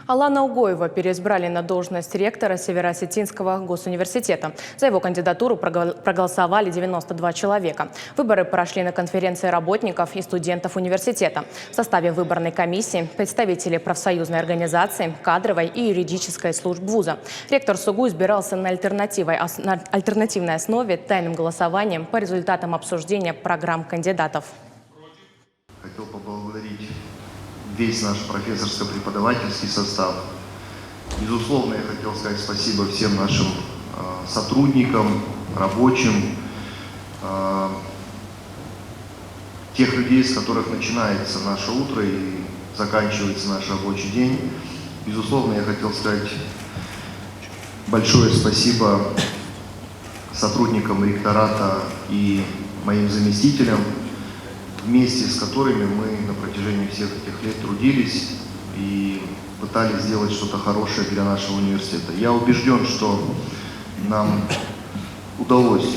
Алана Угоева переизбрали на должность ректора Северо-Осетинского госуниверситета. За его кандидатуру проголосовали 92 человека. Выборы прошли на конференции работников и студентов университета. В составе выборной комиссии представители профсоюзной организации, кадровой и юридической служб вуза. Ректор СУГУ избирался на альтернативной основе тайным голосованием по результатам обсуждения программ кандидатов. Хотел поблагодарить весь наш профессорско-преподавательский состав. Безусловно, я хотел сказать спасибо всем нашим сотрудникам, рабочим, тех людей, с которых начинается наше утро и заканчивается наш рабочий день. Безусловно, я хотел сказать большое спасибо сотрудникам ректората и моим заместителям, вместе с которыми мы на протяжении всех этих лет трудились и пытались сделать что-то хорошее для нашего университета. Я убежден, что нам удалось